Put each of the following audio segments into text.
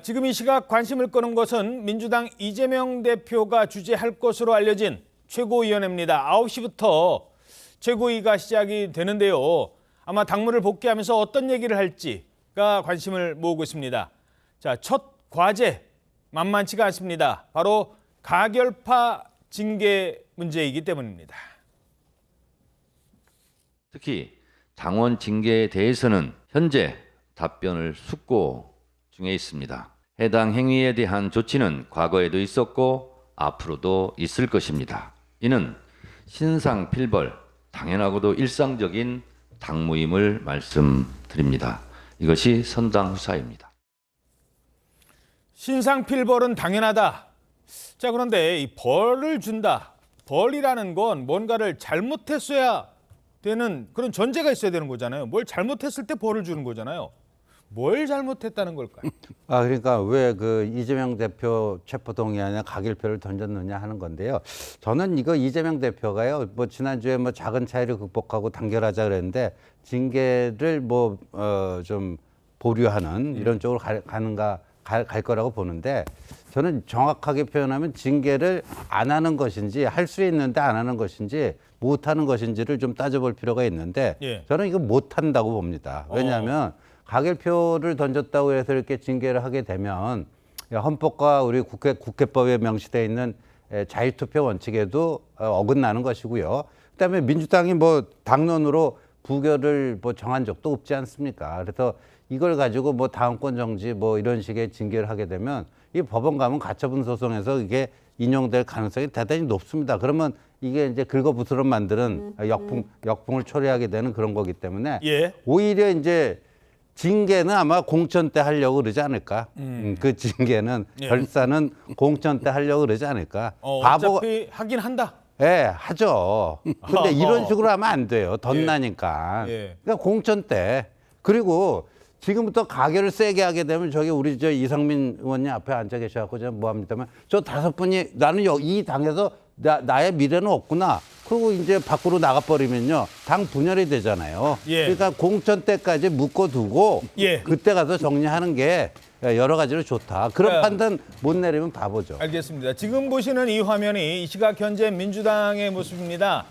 지금 이 시각 관심을 끄는 것은 민주당 이재명 대표가 주재할 것으로 알려진 최고위원회입니다. 9시부터 최고위가 시작이 되는데요. 아마 당무를 복귀하면서 어떤 얘기를 할지가 관심을 모으고 있습니다. 자, 첫 과제 만만치가 않습니다. 바로 가결파 징계 문제이기 때문입니다. 특히 당원 징계에 대해서는 현재 답변을 숙고 중에 있습니다. 해당 행위에 대한 조치는 과거에도 있었고 앞으로도 있을 것입니다. 이는 신상필벌, 당연하고도 일상적인 당무임을 말씀드립니다. 이것이 선당후사입니다. 신상필벌은 당연하다. 자, 그런데 이 벌을 준다. 벌이라는 건 뭔가를 잘못했어야 되는 그런 전제가 있어야 되는 거잖아요. 뭘 잘못했을 때 벌을 주는 거잖아요. 뭘 잘못했다는 걸까요? 그러니까 왜 그 이재명 대표 체포동의안에 가결표를 던졌느냐 하는 건데요. 저는 이거 이재명 대표가요, 뭐 지난주에 뭐 작은 차이를 극복하고 단결하자 그랬는데 징계를 좀 보류하는 이런 쪽으로 갈 거라고 보는데, 저는 정확하게 표현하면 징계를 안 하는 것인지 할 수 있는데 안 하는 것인지 못 하는 것인지를 좀 따져볼 필요가 있는데, 저는 이거 못 한다고 봅니다. 왜냐하면 가결표를 던졌다고 해서 이렇게 징계를 하게 되면 헌법과 우리 국회법에 명시되어 있는 자유투표 원칙에도 어긋나는 것이고요. 그다음에 민주당이 뭐 당론으로 부결을 뭐 정한 적도 없지 않습니까? 그래서 이걸 가지고 뭐 다음권 정지 뭐 이런 식의 징계를 하게 되면 이 법원 가면 가처분 소송에서 이게 인용될 가능성이 대단히 높습니다. 그러면 이게 이제 긁어부스럼 만드는 역풍을 초래하게 되는 그런 거기 때문에 오히려 이제 징계는 아마 공천 때 하려고 그러지 않을까. 그 징계는 결사는 공천 때 하려고 그러지 않을까. 어차피 하긴 한다. 예, 하죠. 근데 이런 식으로 하면 안 돼요. 덧나니까. 그러니까 공천 때. 그리고 지금부터 가결을 세게 하게 되면 저기 우리 저 이상민 의원님 앞에 앉아 계셔갖고 제가 뭐 합니다만 저 5분이 나는 이 당에서 나의 미래는 없구나. 그리고 이제 밖으로 나가버리면요. 당 분열이 되잖아요. 그러니까 공천 때까지 묶어두고 그때 가서 정리하는 게 여러 가지로 좋다. 그런 판단 못 내리면 바보죠. 알겠습니다. 지금 보시는 이 화면이 이 시각 현재 민주당의 모습입니다.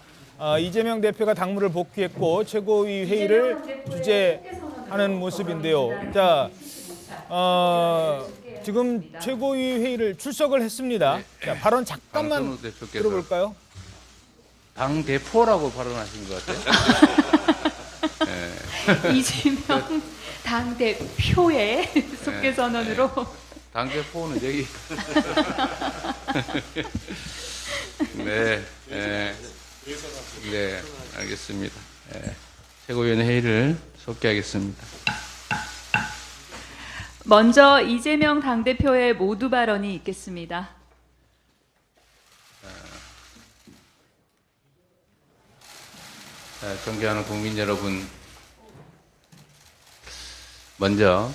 이재명 대표가 당무를 복귀했고 최고위 회의를 주재하는 모습인데요. 자, 지금 최고위 회의를 출석을 했습니다. 자, 발언 잠깐만 들어볼까요? 당 대표라고 발언하신 것 같아요. 이재명 당 대표의 속개 선언으로. 당 대표는 여기. 네, 알겠습니다. 최고위원 회의를 속개하겠습니다. 먼저 이재명 당대표의 모두 발언이 있겠습니다. 존경하는 국민 여러분, 먼저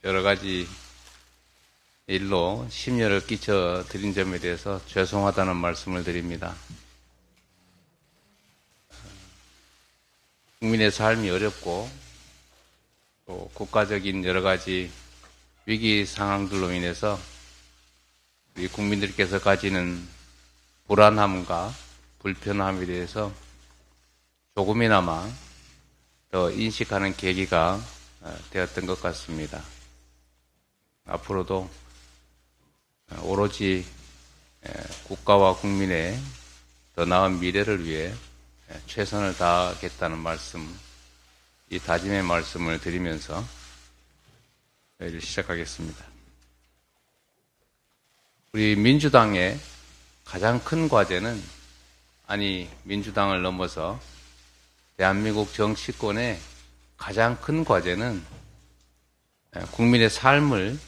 여러 가지 일로 심려를 끼쳐 드린 점에 대해서 죄송하다는 말씀을 드립니다. 국민의 삶이 어렵고 또 국가적인 여러 가지 위기 상황들로 인해서 우리 국민들께서 가지는 불안함과 불편함에 대해서 조금이나마 더 인식하는 계기가 되었던 것 같습니다. 앞으로도 오로지 국가와 국민의 더 나은 미래를 위해 최선을 다하겠다는 말씀, 이 다짐의 말씀을 드리면서 회의를 시작하겠습니다. 우리 민주당의 가장 큰 과제는, 민주당을 넘어서 대한민국 정치권의 가장 큰 과제는 국민의 삶을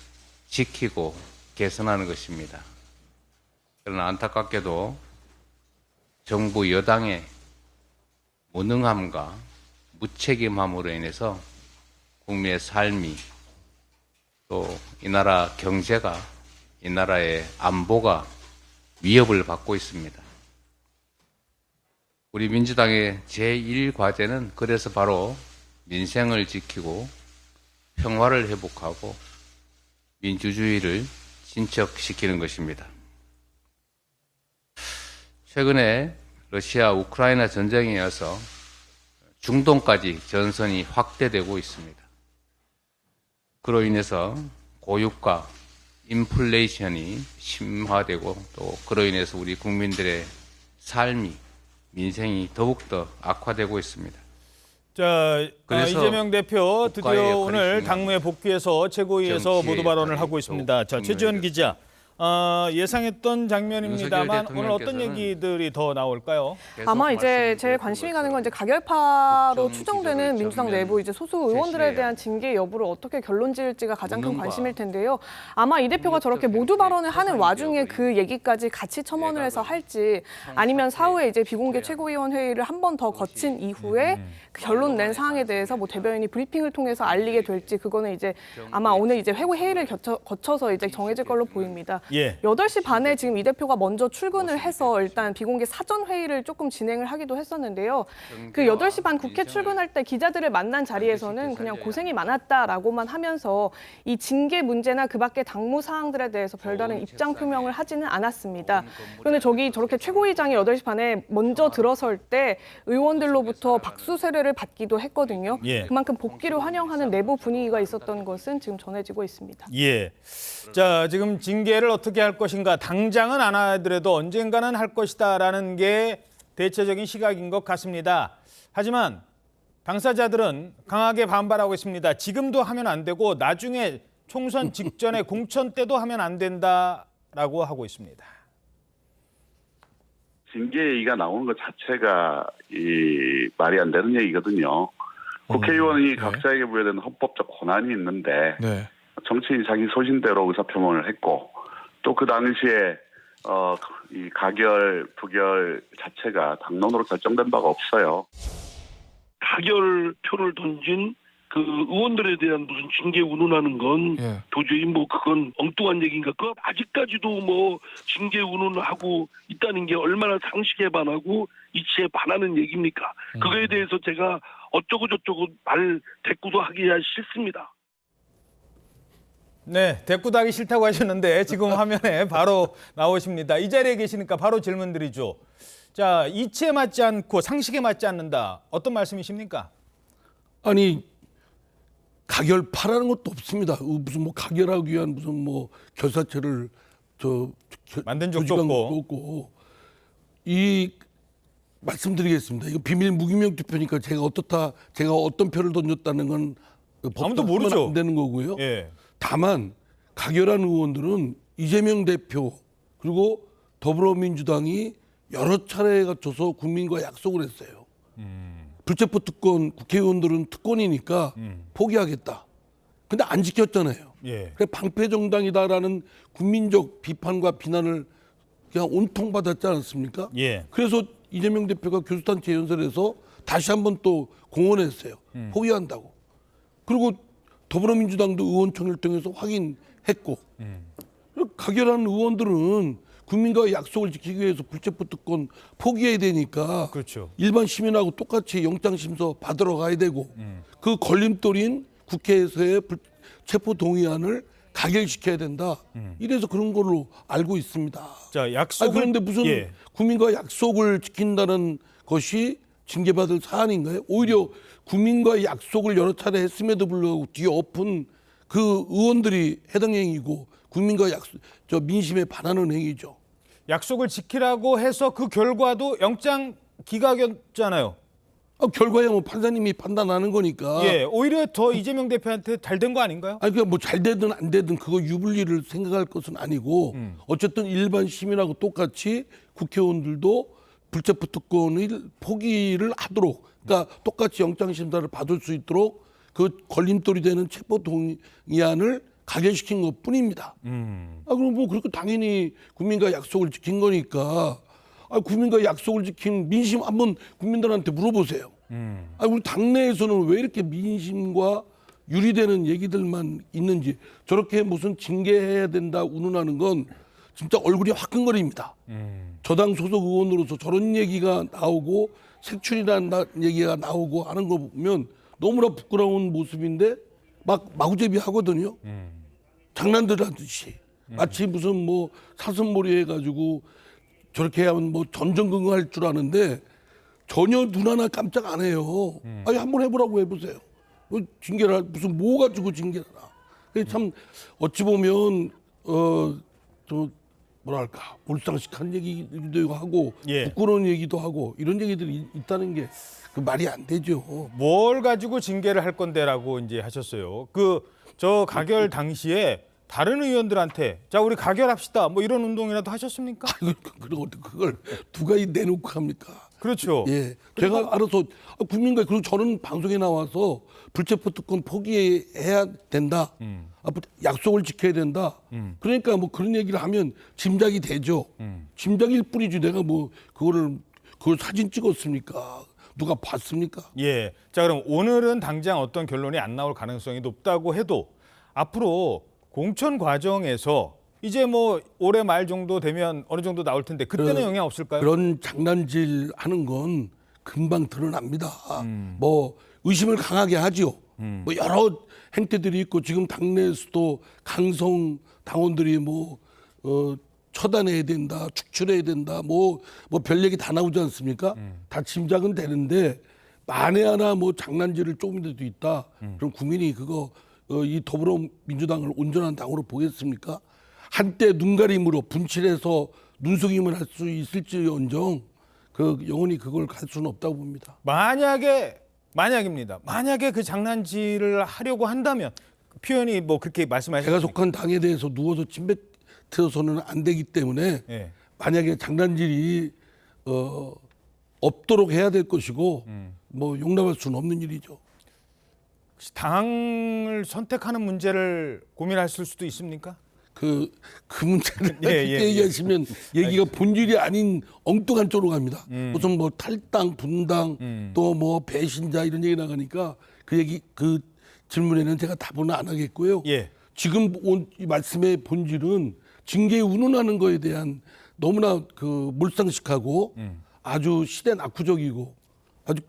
지키고 개선하는 것입니다. 그러나 안타깝게도 정부 여당의 무능함과 무책임함으로 인해서 국민의 삶이, 또 이 나라 경제가, 이 나라의 안보가 위협을 받고 있습니다. 우리 민주당의 제1과제는 그래서 바로 민생을 지키고 평화를 회복하고 민주주의를 진척시키는 것입니다. 최근에 러시아 우크라이나 전쟁에 이어서 중동까지 전선이 확대되고 있습니다. 그로 인해서 고유가, 인플레이션이 심화되고 또 그로 인해서 우리 국민들의 삶이, 민생이 더욱더 악화되고 있습니다. 자, 그래서 이재명 대표 국가의 드디어 역할이 오늘 중요합니다. 당무에 복귀해서 최고위에서 정치의 모두 발언을 역할이 하고 있습니다. 더욱 자, 최지원 기자, 예상했던 장면입니다만 윤석열 오늘 어떤 대통령께서는 얘기들이 더 나올까요? 아마 이제 제일 말씀드렸던 관심이 가는 건 이제 것처럼 가결파로 국정 추정되는 기조를 민주당 전면 내부 이제 소수 의원들에 제시해야 대한 징계 여부를 어떻게 결론 지을지가 가장 큰 무능과 관심일 텐데요. 아마 이 대표가 저렇게 모두 발언을 하는 와중에 그 얘기까지 같이 첨언을 해서 할지 아니면 사후에 이제 비공개 최고위원 회의를 한 번 더 거친 이후에 그 결론 낸 사항에 대해서 뭐 대변인이 브리핑을 통해서 알리게 될지 그거는 이제 아마 오늘 이제 회의를 거쳐서 이제 정해질 걸로 보입니다. 예. 8시 반에 지금 이 대표가 먼저 출근을 해서 일단 비공개 사전 회의를 조금 진행을 하기도 했었는데요. 그 8시 반 국회 출근할 때 기자들을 만난 자리에서는 그냥 고생이 많았다라고만 하면서 이 징계 문제나 그 밖의 당무 사항들에 대해서 별다른 입장 표명을 하지는 않았습니다. 그런데 저렇게 최고위장이 8시 반에 먼저 들어설 때 의원들로부터 박수 세례를 받기도 했거든요. 예. 그만큼 복귀를 환영하는 내부 분위기가 있었던 것은 지금 전해지고 있습니다. 예. 자, 지금 징계를 어떻게 할 것인가, 당장은 안 하더라도 언젠가는 할 것이다라는 게 대체적인 시각인 것 같습니다. 하지만 당사자들은 강하게 반발하고 있습니다. 지금도 하면 안 되고 나중에 총선 직전에 공천 때도 하면 안 된다라고 하고 있습니다. 징계 얘기가 나오는 것 자체가 말이 안 되는 얘기거든요. 국회의원이 각자에게 부여되는 헌법적 권한이 있는데 정치인이 자기 소신대로 의사표명을 했고 또 그 당시에 이 가결, 부결 자체가 당론으로 결정된 바가 없어요. 가결표를 던진 그 의원들에 대한 무슨 징계 운운하는 건 도저히 뭐 그건 엉뚱한 얘기인가. 그 아직까지도 뭐 징계 운운하고 있다는 게 얼마나 상식에 반하고 이치에 반하는 얘기입니까? 그거에 대해서 제가 어쩌고 저쩌고 말 대꾸도 하기야 싫습니다. 네, 대꾸도 하기 싫다고 하셨는데 지금 화면에 바로 나오십니다. 이 자리에 계시니까 바로 질문 드리죠. 자, 이치에 맞지 않고 상식에 맞지 않는다. 어떤 말씀이십니까? 아니 가결파라는 것도 없습니다. 무슨 뭐 가결하기 위한 무슨 뭐 결사체를 만든 적도 조직한 없고. 것도 없고. 이 말씀드리겠습니다. 이거 비밀 무기명 투표니까 제가 어떤 표를 던졌다는 건 아무도 법도 모르죠. 안 되는 거고요. 예. 다만 가결한 의원들은 이재명 대표 그리고 더불어민주당이 여러 차례에 걸쳐서 국민과 약속을 했어요. 불체포 특권 국회의원들은 특권이니까 포기하겠다. 근데 안 지켰잖아요. 예. 그래 방패 정당이다라는 국민적 비판과 비난을 그냥 온통 받았지 않았습니까? 예. 그래서 이재명 대표가 교수단체 연설에서 다시 한번 또 공언했어요. 포기한다고. 그리고 더불어민주당도 의원총회를 통해서 확인했고 가결한 의원들은 국민과의 약속을 지키기 위해서 불체포 특권 포기해야 되니까 그렇죠. 일반 시민하고 똑같이 영장심서 받으러 가야 되고 그 걸림돌인 국회에서의 체포 동의안을 가결시켜야 된다. 이래서 그런 걸로 알고 있습니다. 자, 약속을 그런데 무슨 예. 국민과 약속을 지킨다는 것이 징계받을 사안인가요? 오히려 국민과의 약속을 여러 차례 했음에도 불구하고 뒤에 엎은 그 의원들이 해당 행위고 국민과 민심에 반하는 행위죠. 약속을 지키라고 해서 그 결과도 영장 기각이었잖아요. 결과야 뭐 판사님이 판단하는 거니까. 예, 오히려 더 이재명 대표한테 잘 된 거 아닌가요? 아니 그냥 뭐 잘 되든 안 되든 그거 유불리를 생각할 것은 아니고 어쨌든 일반 시민하고 똑같이 국회의원들도 불체포 특권을 포기를 하도록 그러니까 똑같이 영장 심사를 받을 수 있도록 그 걸림돌이 되는 체포 동의안을 가결시킨 것뿐입니다. 그럼 뭐 그렇게 당연히 국민과 약속을 지킨 거니까 국민과 약속을 지킨 민심 한번 국민들한테 물어보세요. 우리 당내에서는 왜 이렇게 민심과 유리되는 얘기들만 있는지 저렇게 무슨 징계해야 된다 운운하는 건 진짜 얼굴이 화끈거립니다. 저당 소속 의원으로서 저런 얘기가 나오고 색출이라는 얘기가 나오고 하는 거 보면 너무나 부끄러운 모습인데 막 마구잡이 하거든요. 장난들 하듯이 마치 무슨 뭐 사슴몰이 해가지고 저렇게 하면 뭐 전전긍긍할 줄 아는데 전혀 눈 하나 깜짝 안 해요. 아니 한번 해보라고 해보세요. 뭐 징계를 무슨 뭐 가지고 징계를 하나. 그게 참 어찌 보면 좀 뭐랄까 몰상식한 얘기도 하고 예. 부끄러운 얘기도 하고 이런 얘기들이 있다는 게 그 말이 안 되죠. 뭘 가지고 징계를 할 건데라고 이제 하셨어요. 저 가결 당시에 다른 의원들한테 자 우리 가결합시다 뭐 이런 운동이라도 하셨습니까? 그걸 누가 내놓고 합니까? 그렇죠. 예, 제가 알아서 국민과 그리고 저는 방송에 나와서 불체포 특권 포기해야 된다. 약속을 지켜야 된다. 그러니까 뭐 그런 얘기를 하면 짐작이 되죠. 짐작일 뿐이지 내가 뭐 그걸 사진 찍었습니까? 누가 봤습니까? 예. 자 그럼 오늘은 당장 어떤 결론이 안 나올 가능성이 높다고 해도 앞으로 공천 과정에서 이제 뭐 올해 말 정도 되면 어느 정도 나올 텐데 그때는 영향 없을까요? 그런 장난질 하는 건 금방 드러납니다. 뭐 의심을 강하게 하죠. 뭐 여러 행태들이 있고 지금 당내에서도 강성 당원들이 뭐 처단해야 된다, 축출해야 된다, 뭐 별 얘기 다 나오지 않습니까? 다 짐작은 되는데 만에 하나 뭐 장난질을 조금이라도 있다. 그럼 국민이 그거 이 더불어민주당을 온전한 당으로 보겠습니까? 한때 눈가림으로 분칠해서 눈속임을 할 수 있을지언정 영원히 그걸 갈 수는 없다고 봅니다. 만약입니다. 만약에 그 장난질을 하려고 한다면 표현이 뭐 그렇게 말씀하셨습니까? 제가 속한 당에 대해서 누워서 침뱉어서는 안 되기 때문에 예. 만약에 장난질이 없도록 해야 될 것이고 뭐 용납할 수는 없는 일이죠. 당을 선택하는 문제를 고민하실 수도 있습니까? 그 문제를 예, 그때 얘기하시면 얘기가 본질이 아닌 엉뚱한 쪽으로 갑니다. 무슨 뭐 탈당, 분당, 또 뭐 배신자 이런 얘기 나가니까 그 질문에는 제가 답은 안 하겠고요. 예. 지금 이 말씀의 본질은 징계에 운운하는 거에 대한 너무나 몰상식하고 아주 시대 낙후적이고 아주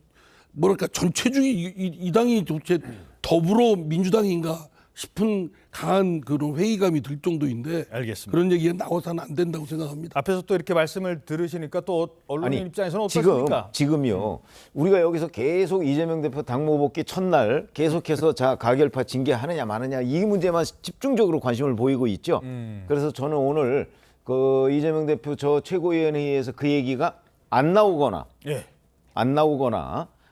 뭐랄까 전체주의 이 당이 도대체 더불어민주당인가 싶은 강한 그런 회의감이 들 정도인데 알겠습니다. 그런 얘기가 나와서는 안 된다고 생각합니다. 앞에서 또 이렇게 말씀을 들으시니까 또 언론인 입장에서는 어떻습니까? 지금요. 우리가 여기서 계속 이재명 대표 당무 복귀 첫날 계속해서 자 가결파 징계하느냐 마느냐 이 문제만 집중적으로 관심을 보이고 있죠. 그래서 저는 오늘 그 이재명 대표 저 최고위원회의에서 그 얘기가 안 나오거나 예.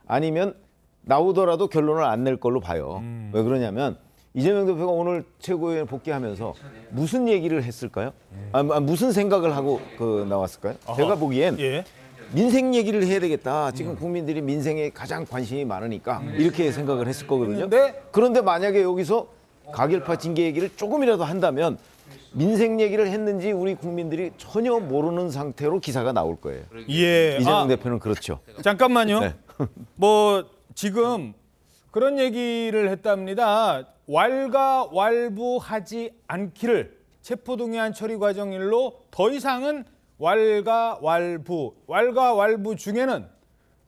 아니면 나오더라도 결론을 안 낼 걸로 봐요. 왜 그러냐면 이재명 대표가 오늘 최고위원 복귀하면서 무슨 얘기를 했을까요? 무슨 생각을 하고 나왔을까요? 제가 보기엔 예. 민생 얘기를 해야 되겠다. 지금 국민들이 민생에 가장 관심이 많으니까 이렇게 생각을 했을 거거든요. 그런데 만약에 여기서 가결파 징계 얘기를 조금이라도 한다면 민생 얘기를 했는지 우리 국민들이 전혀 모르는 상태로 기사가 나올 거예요. 예. 이재명 대표는 그렇죠. 잠깐만요. 네. 뭐 지금 그런 얘기를 했답니다. 왈가왈부하지 않기를 체포동의안 처리 과정 일로 더 이상은 왈가왈부 중에는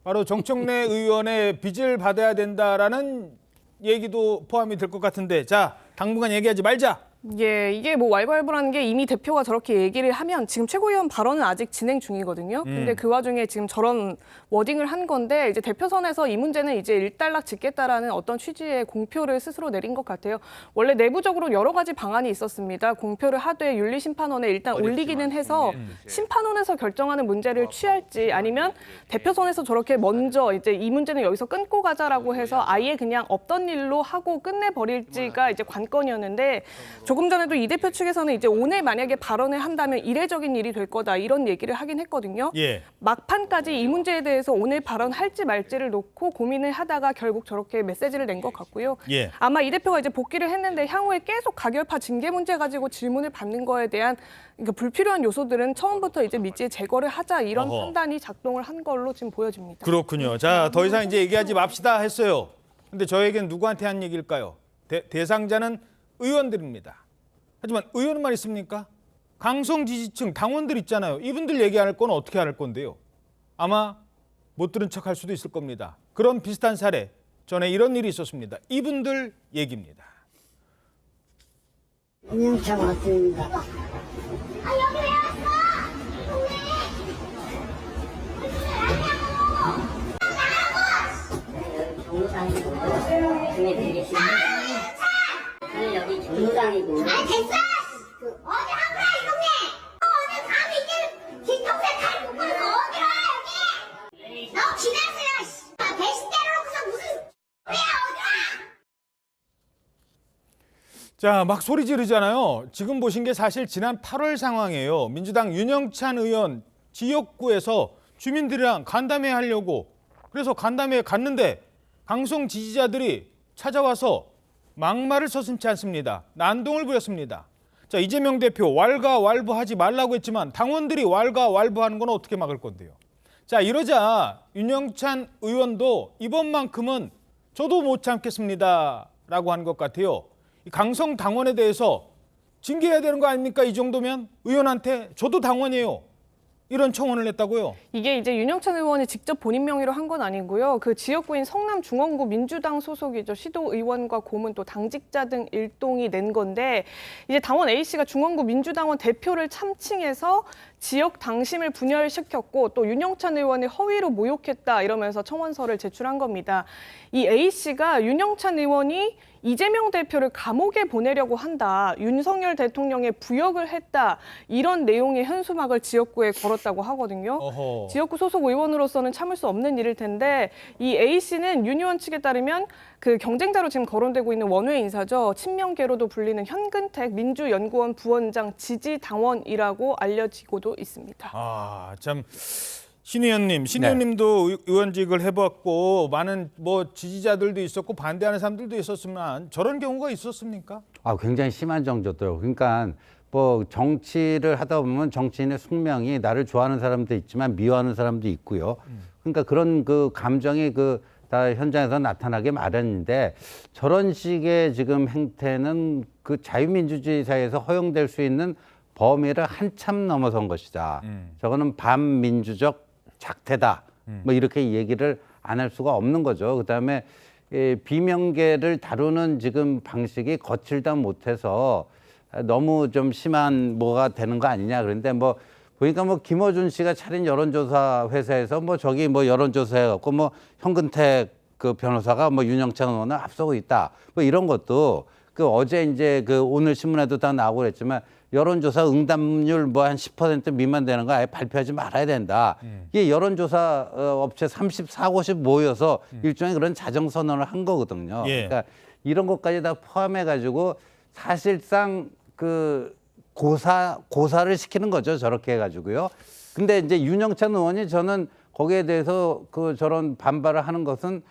바로 정청래 의원의 빚을 받아야 된다라는 얘기도 포함이 될 것 같은데 자 당분간 얘기하지 말자. 예, 이게 뭐 왈가왈부라는 게 이미 대표가 저렇게 얘기를 하면 지금 최고위원 발언은 아직 진행 중이거든요. 근데 그 와중에 지금 저런 워딩을 한 건데 이제 대표선에서 이 문제는 이제 일단락 짓겠다라는 어떤 취지의 공표를 스스로 내린 것 같아요. 원래 내부적으로 여러 가지 방안이 있었습니다. 공표를 하되 윤리심판원에 일단 올리기는 해서 심판원에서 결정하는 문제를 취할지 아니면 대표선에서 저렇게 먼저 이제 이 문제는 여기서 끊고 가자라고 해서 아예 그냥 없던 일로 하고 끝내버릴지가 이제 관건이었는데 조금 전에도 이 대표 측에서는 이제 오늘 만약에 발언을 한다면 이례적인 일이 될 거다 이런 얘기를 하긴 했거든요. 예. 막판까지 이 문제에 대해서 오늘 발언할지 말지를 놓고 고민을 하다가 결국 저렇게 메시지를 낸 것 같고요. 예. 아마 이 대표가 이제 복귀를 했는데 향후에 계속 가결파 징계 문제 가지고 질문을 받는 거에 대한 그러니까 불필요한 요소들은 처음부터 이제 미지에 제거를 하자 이런 판단이 작동을 한 걸로 지금 보여집니다. 그렇군요. 자, 더 이상 이제 얘기하지 맙시다 했어요. 근데 저에겐 누구한테 한 얘기일까요? 대상자는 의원들입니다. 하지만 의원만 있습니까? 강성 지지층 당원들 있잖아요. 이분들 얘기할 건 어떻게 할 건데요? 아마 못 들은 척할 수도 있을 겁니다. 그런 비슷한 사례, 전에 이런 일이 있었습니다. 이분들 얘기입니다. 윤영찬 왔습니다. 여기 왜 왔어? 정상이고 중해드리겠습니다. 저는 여기 정상이고. 아 됐어! 어디 하구라 이놈네! 어디 감히 이제 뒤통수에 칼 묶어서 어디 와 여기! 너 기다려! 배신 때려놓고서 무슨 야 어디 와! 자, 막 소리 지르잖아요. 지금 보신 게 사실 지난 8월 상황이에요. 민주당 윤영찬 의원 지역구에서 주민들이랑 간담회 하려고 그래서 간담회에 갔는데 강성 지지자들이 찾아와서 막말을 서슴지 않습니다. 난동을 부렸습니다. 자, 이재명 대표 왈가왈부하지 말라고 했지만 당원들이 왈가왈부하는 건 어떻게 막을 건데요. 자, 이러자 윤영찬 의원도 이번만큼은 저도 못 참겠습니다 라고 한 것 같아요. 이 강성 당원에 대해서 징계해야 되는 거 아닙니까? 이 정도면 의원한테 저도 당원이에요. 이런 청원을 했다고요? 이게 이제 윤영찬 의원이 직접 본인 명의로 한 건 아니고요. 그 지역구인 성남중원구 민주당 소속이죠. 시도의원과 고문 또 당직자 등 일동이 낸 건데 이제 당원 A씨가 중원구 민주당원 대표를 참칭해서 지역 당심을 분열시켰고 또 윤영찬 의원을 허위로 모욕했다 이러면서 청원서를 제출한 겁니다. 이 A씨가 윤영찬 의원이 이재명 대표를 감옥에 보내려고 한다. 윤석열 대통령의 부역을 했다. 이런 내용의 현수막을 지역구에 걸었다고 하거든요. 어허. 지역구 소속 의원으로서는 참을 수 없는 일일 텐데 이 A씨는 윤 의원 측에 따르면 그 경쟁자로 지금 거론되고 있는 원외 인사죠. 친명계로도 불리는 현근택 민주연구원 부원장 지지당원이라고 알려지고도 있습니다. 아, 참. 신 의원님도 의원직을 해봤고 많은 뭐 지지자들도 있었고 반대하는 사람들도 있었지만 저런 경우가 있었습니까? 아, 굉장히 심한 정도죠. 그러니까 뭐 정치를 하다 보면 정치인의 숙명이 나를 좋아하는 사람도 있지만 미워하는 사람도 있고요. 그러니까 그런 그 감정이 그 다 현장에서 나타나게 마련인데 저런 식의 지금 행태는 그 자유민주주의 사회에서 허용될 수 있는 범위를 한참 넘어선 것이다. 저거는 반민주적 작태다. 뭐 이렇게 얘기를 안 할 수가 없는 거죠. 그다음에 비명계를 다루는 지금 방식이 거칠다 못해서 너무 좀 심한 뭐가 되는 거 아니냐. 그런데 뭐 보니까 뭐 김어준 씨가 차린 여론조사 회사에서 뭐 저기 뭐 여론조사 해갖고 뭐 현근택 그 변호사가 뭐 윤영찬 의원을 앞서고 있다. 뭐 이런 것도 그 어제 이제 그 오늘 신문에도 다 나오고 그랬지만 여론조사 응답률 뭐 한 10% 미만 되는 거 아예 발표하지 말아야 된다. 이게 여론조사 업체 34, 50 모여서 일종의 그런 자정선언을 한 거거든요. 예. 그러니까 이런 것까지 다 포함해가지고 사실상 그 고사를 시키는 거죠. 저렇게 해가지고요. 근데 이제 윤영찬 의원이 저는 거기에 대해서 그 저런 반발을 하는 것은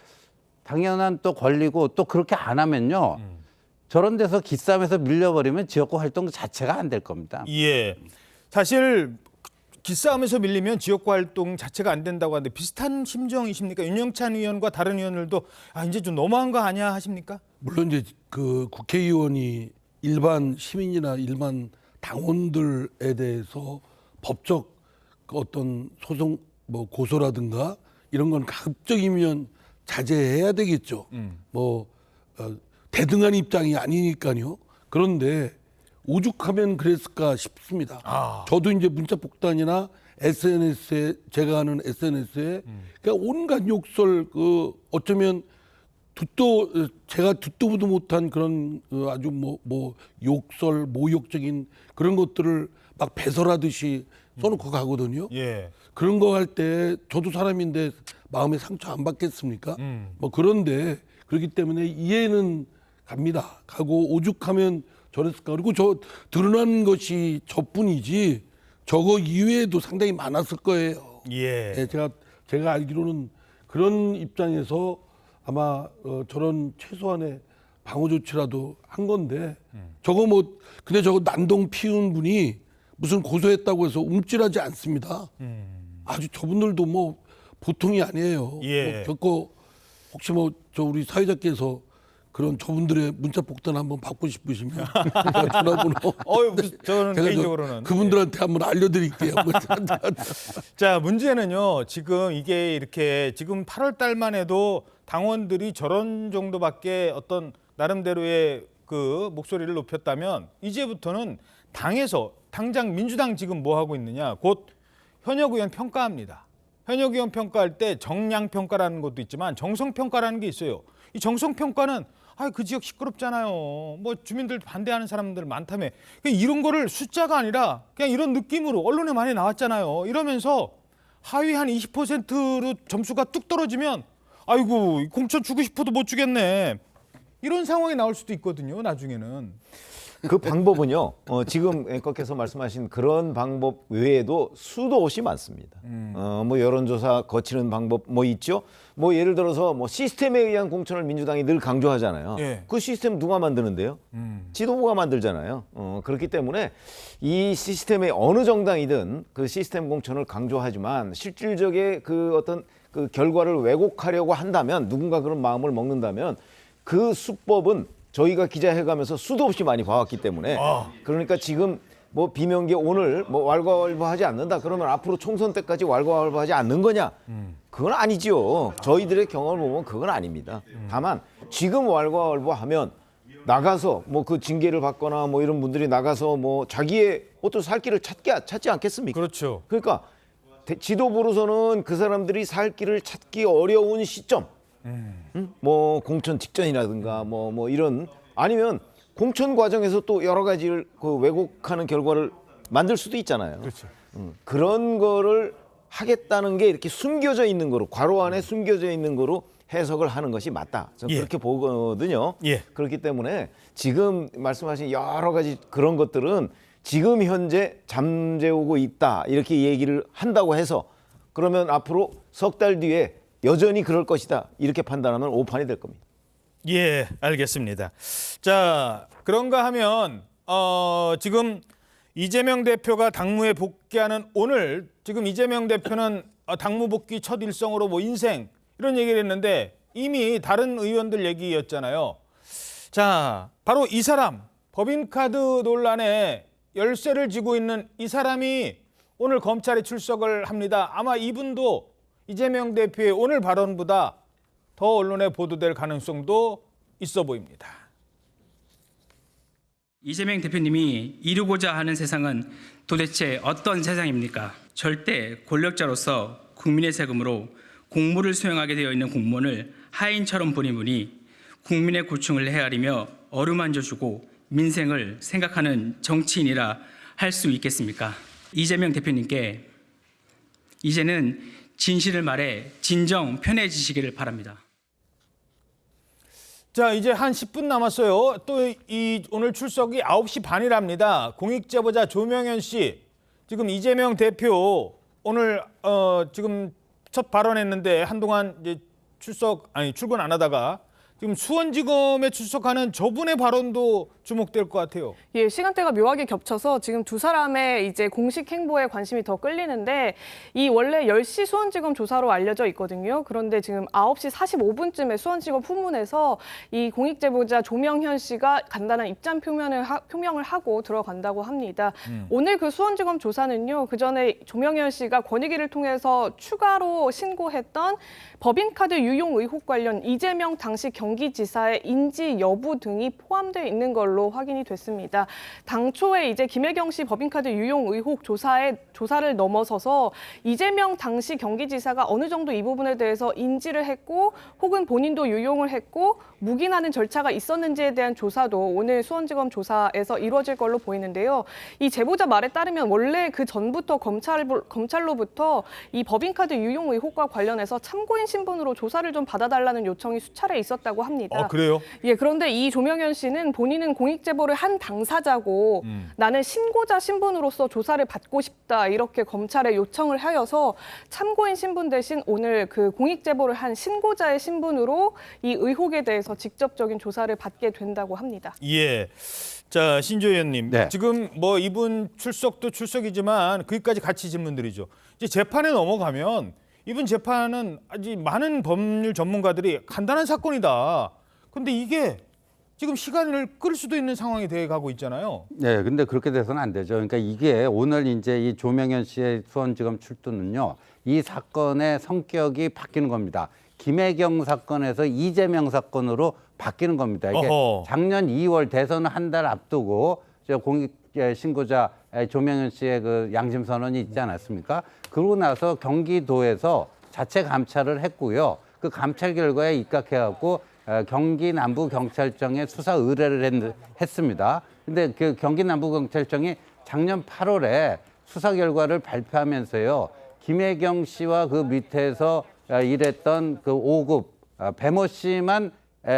당연한 또 권리고 또 그렇게 안 하면요. 저런 데서 기싸움에서 밀려버리면 지역구 활동 자체가 안 될 겁니다. 예. 사실 기싸움에서 밀리면 지역구 활동 자체가 안 된다고 하는데 비슷한 심정이십니까? 윤영찬 의원과 다른 의원들도 아 이제 좀 너무한 거 아니야 하십니까? 물론 이제 그 국회의원이 일반 시민이나 일반 당원들에 대해서 법적 그 어떤 소송 뭐 고소라든가 이런 건 가급적이면 자제해야 되겠죠. 대등한 입장이 아니니까요. 그런데 오죽하면 그랬을까 싶습니다. 저도 이제 문자 폭탄이나 SNS에 제가 하는 SNS에 그러니까 온갖 욕설 그 어쩌면 제가 듣도 보도 못한 그런 아주 뭐 욕설 모욕적인 그런 것들을 막 배설하듯이 써놓고 가거든요. 예. 그런 거 할 때 저도 사람인데 마음에 상처 안 받겠습니까? 뭐 그런데 그렇기 때문에 이해는 갑니다. 가고 오죽하면 저랬을까. 그리고 저 드러난 것이 저뿐이지 저거 이외에도 상당히 많았을 거예요. 예. 네, 제가 알기로는 그런 입장에서 아마 저런 최소한의 방어 조치라도 한 건데 저거 뭐 근데 저거 난동 피운 분이 무슨 고소했다고 해서 움찔하지 않습니다. 아주 저분들도 뭐 보통이 아니에요. 예. 뭐 겪고 혹시 뭐 저 우리 사회자께서 그런 저분들의 문자 폭탄 한번 받고 싶으시면 제가 전화번호 저는 제가 개인적으로는 그분들한테 한번 알려드릴게요. 자, 문제는요. 지금 이게 이렇게 지금 8월 달만 해도 당원들이 저런 정도밖에 어떤 나름대로의 그 목소리를 높였다면 이제부터는 당에서 당장 민주당 지금 뭐 하고 있느냐, 곧 현역 의원 평가합니다. 현역 의원 평가할 때 정량 평가라는 것도 있지만 정성 평가라는 게 있어요. 이 정성 평가는 그 지역 시끄럽잖아요. 뭐 주민들 반대하는 사람들 많다며. 이런 거를 숫자가 아니라 그냥 이런 느낌으로 언론에 많이 나왔잖아요. 이러면서 하위 한 20%로 점수가 뚝 떨어지면 아이고 공천 주고 싶어도 못 주겠네. 이런 상황이 나올 수도 있거든요. 나중에는. 그 방법은요. 지금 앵커께서 말씀하신 그런 방법 외에도 수도 없이 많습니다. 뭐 여론조사 거치는 방법 뭐 있죠. 뭐 예를 들어서 뭐 시스템에 의한 공천을 민주당이 늘 강조하잖아요. 예. 그 시스템 누가 만드는데요? 지도부가 만들잖아요. 그렇기 때문에 이 시스템에 어느 정당이든 그 시스템 공천을 강조하지만 실질적인 그 어떤 그 결과를 왜곡하려고 한다면, 누군가 그런 마음을 먹는다면 그 수법은 저희가 기자해가면서 수도 없이 많이 봐왔기 때문에, 그러니까 지금 뭐 비명계 오늘 뭐 왈가왈부하지 않는다 그러면 앞으로 총선 때까지 왈가왈부하지 않는 거냐? 그건 아니죠. 저희들의 경험을 보면 그건 아닙니다. 다만 지금 왈가왈부하면 나가서 뭐 그 징계를 받거나 뭐 이런 분들이 나가서 뭐 자기의 어떤 살 길을 찾지 않겠습니까? 그렇죠. 그러니까 지도부로서는 그 사람들이 살 길을 찾기 어려운 시점, 뭐 공천 직전이라든가 뭐 이런, 아니면 공천 과정에서 또 여러 가지를 그 왜곡하는 결과를 만들 수도 있잖아요. 그렇죠. 그런 거를 하겠다는 게 이렇게 숨겨져 있는 거로, 괄호 안에 숨겨져 있는 거로 해석을 하는 것이 맞다. 저는 그렇게 보거든요. 그렇기 때문에 지금 말씀하신 여러 가지 그런 것들은 지금 현재 잠재우고 있다 이렇게 얘기를 한다고 해서, 그러면 앞으로 석 달 뒤에 여전히 그럴 것이다 이렇게 판단하면 오판이 될 겁니다. 예, 알겠습니다. 자, 그런가 하면 지금 이재명 대표가 당무에 복귀하는 오늘, 지금 이재명 대표는 당무 복귀 첫 일성으로 뭐 인생 이런 얘기를 했는데 이미 다른 의원들 얘기였잖아요. 자, 바로 이 사람, 법인카드 논란에 열쇠를 쥐고 있는 이 사람이 오늘 검찰에 출석을 합니다. 아마 이분도 이재명 대표의 오늘 발언보다 더 언론에 보도될 가능성도 있어 보입니다. 이재명 대표님이 이루고자 하는 세상은 도대체 어떤 세상입니까? 절대 권력자로서 국민의 세금으로 공무를 수행하게 되어 있는 공무원을 하인처럼 보는 분이 국민의 고충을 헤아리며 어루만져주고 민생을 생각하는 정치인이라 할 수 있겠습니까? 이재명 대표님께 이제는 진실을 말해 진정 편해지시기를 바랍니다. 자, 이제 한 10분 남았어요. 또 이 오늘 출석이 9시 반이랍니다. 공익제보자 조명현 씨, 지금 이재명 대표 오늘 지금 첫 발언했는데 한동안 이제 출근 안 하다가 지금 수원지검에 출석하는 저분의 발언도 주목될 것 같아요. 예, 시간대가 묘하게 겹쳐서 지금 두 사람의 이제 공식 행보에 관심이 더 끌리는데, 이 원래 10시 수원지검 조사로 알려져 있거든요. 그런데 지금 9시 45분쯤에 수원지검 후문에서 이 공익제보자 조명현 씨가 간단한 입장 표명을 하고 들어간다고 합니다. 오늘 그 수원지검 조사는요, 그 전에 조명현 씨가 권익위를 통해서 추가로 신고했던 법인카드 유용 의혹 관련 이재명 당시 경기지사의 인지 여부 등이 포함되어 있는 걸로 확인이 됐습니다. 당초에 이제 김혜경 씨 법인카드 유용 의혹 조사를 넘어서서 이재명 당시 경기지사가 어느 정도 이 부분에 대해서 인지를 했고, 혹은 본인도 유용을 했고 묵인하는 절차가 있었는지에 대한 조사도 오늘 수원지검 조사에서 이루어질 걸로 보이는데요. 이 제보자 말에 따르면 원래 그 전부터 검찰로부터 이 법인카드 유용 의혹과 관련해서 참고인 신분으로 조사를 좀 받아달라는 요청이 수차례 있었다고 합니다. 그래요? 예, 그런데 이 조명현 씨는 본인은 공익제보를 한 당사자고 나는 신고자 신분으로서 조사를 받고 싶다 이렇게 검찰에 요청을 하여서 참고인 신분 대신 오늘 그 공익제보를 한 신고자의 신분으로 이 의혹에 대해서 직접적인 조사를 받게 된다고 합니다. 예. 자, 신조 의원님. 네. 지금 뭐 이분 출석도 출석이지만 거기까지 같이 질문드리죠. 이제 재판에 넘어가면 이번 재판은 아주 많은 법률 전문가들이 간단한 사건이다. 근데 이게 지금 시간을 끌 수도 있는 상황이 돼 가고 있잖아요. 네, 근데 그렇게 돼서는 안 되죠. 그러니까 이게 오늘 이제 이 조명현 씨의 수원지검 출두는요, 이 사건의 성격이 바뀌는 겁니다. 김혜경 사건에서 이재명 사건으로 바뀌는 겁니다. 이게 어허. 작년 2월 대선을 한 달 앞두고 저 공익 신고자 조명현 씨의 그 양심 선언이 있지 않았습니까? 그러고 나서 경기도에서 자체 감찰을 했고요. 그 감찰 결과에 입각해갖고 경기 남부 경찰청에 수사 의뢰를 했습니다. 근데 그 경기 남부 경찰청이 작년 8월에 수사 결과를 발표하면서요. 김혜경 씨와 그 밑에서 일했던 그 5급 배모 씨만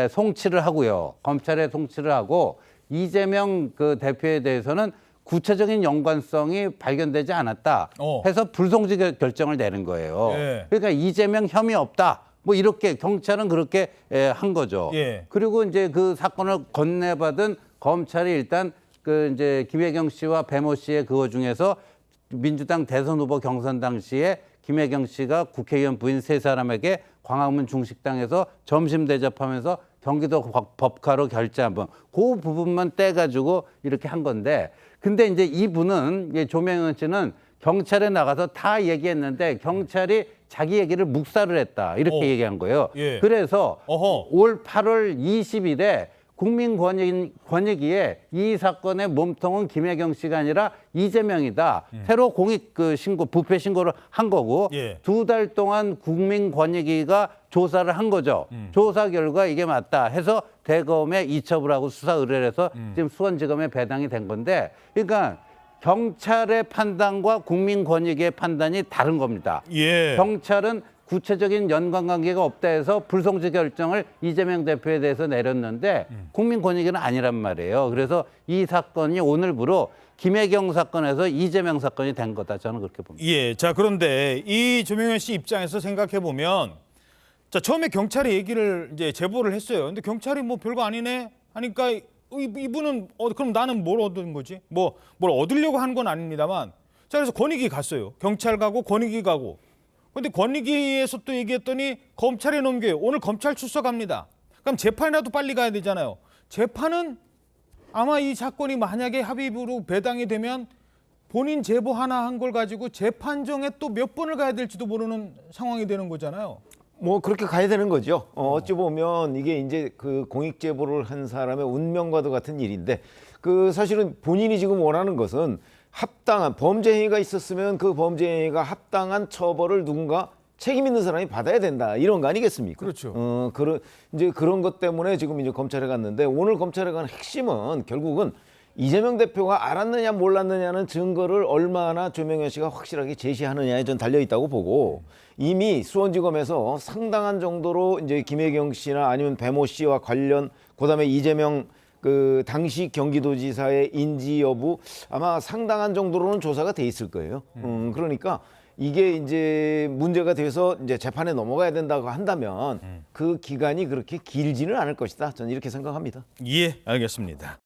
송치를 하고요. 검찰에 송치를 하고 이재명 그 대표에 대해서는 구체적인 연관성이 발견되지 않았다 해서 불송치 결정을 내린 거예요. 예. 그러니까 이재명 혐의 없다. 뭐 이렇게 경찰은 그렇게 한 거죠. 예. 그리고 이제 그 사건을 건네받은 검찰이 일단 그 이제 김혜경 씨와 배모 씨의 그거 중에서 민주당 대선 후보 경선 당시에 김혜경 씨가 국회의원 부인 세 사람에게 광화문 중식당에서 점심 대접하면서 경기도 법카로 결제한 분, 그 부분만 떼가지고 이렇게 한 건데, 근데 이제 이분은 조명현 씨는 경찰에 나가서 다 얘기했는데 경찰이 자기 얘기를 묵살을 했다 이렇게 얘기한 거예요. 예. 그래서 어허. 올 8월 20일에 국민권익위에 이 사건의 몸통은 김혜경 씨가 아니라 이재명이다. 새로 공익 그 신고, 부패 신고를 한 거고 예. 2달 동안 국민권익위가 조사를 한 거죠. 조사 결과 이게 맞다 해서 대검에 이첩을 하고 수사 의뢰를 해서 지금 수원지검에 배당이 된 건데, 그러니까 경찰의 판단과 국민권익위의 판단이 다른 겁니다. 예. 경찰은 구체적인 연관관계가 없다 해서 불송치 결정을 이재명 대표에 대해서 내렸는데 국민권익위는 아니란 말이에요. 그래서 이 사건이 오늘부로 김혜경 사건에서 이재명 사건이 된 거다. 저는 그렇게 봅니다. 예. 자, 그런데 이 조명현 씨 입장에서 생각해 보면, 자, 처음에 경찰이 얘기를 이제 제보를 했어요. 근데 경찰이 뭐 별거 아니네 하니까 이분은 그럼 나는 뭘 얻은 거지? 뭘 얻으려고 한 건 아닙니다만, 자, 그래서 권익위 갔어요. 경찰 가고 권익위 가고. 근데 권익위에서 또 얘기했더니 검찰에 넘겨요. 오늘 검찰 출석합니다. 그럼 재판이라도 빨리 가야 되잖아요. 재판은 아마 이 사건이 만약에 합의부로 배당이 되면 본인 제보 하나 한 걸 가지고 재판정에 또 몇 번을 가야 될지도 모르는 상황이 되는 거잖아요. 뭐 그렇게 가야 되는 거죠. 어찌 보면 이게 이제 그 공익 제보를 한 사람의 운명과도 같은 일인데, 그 사실은 본인이 지금 원하는 것은 합당한 범죄 행위가 있었으면 그 범죄 행위가 합당한 처벌을 누군가 책임 있는 사람이 받아야 된다, 이런 거 아니겠습니까? 그렇죠. 그런 것 때문에 지금 이제 검찰에 갔는데, 오늘 검찰에 간 핵심은 결국은 이재명 대표가 알았느냐 몰랐느냐는 증거를 얼마나 조명현 씨가 확실하게 제시하느냐에 전 달려 있다고 보고, 이미 수원지검에서 상당한 정도로 이제 김혜경 씨나 아니면 배모 씨와 관련, 그다음에 이재명 그 당시 경기도지사의 인지 여부, 아마 상당한 정도로는 조사가 돼 있을 거예요. 그러니까 이게 이제 문제가 돼서 이제 재판에 넘어가야 된다고 한다면 그 기간이 그렇게 길지는 않을 것이다. 저는 이렇게 생각합니다. 예, 알겠습니다.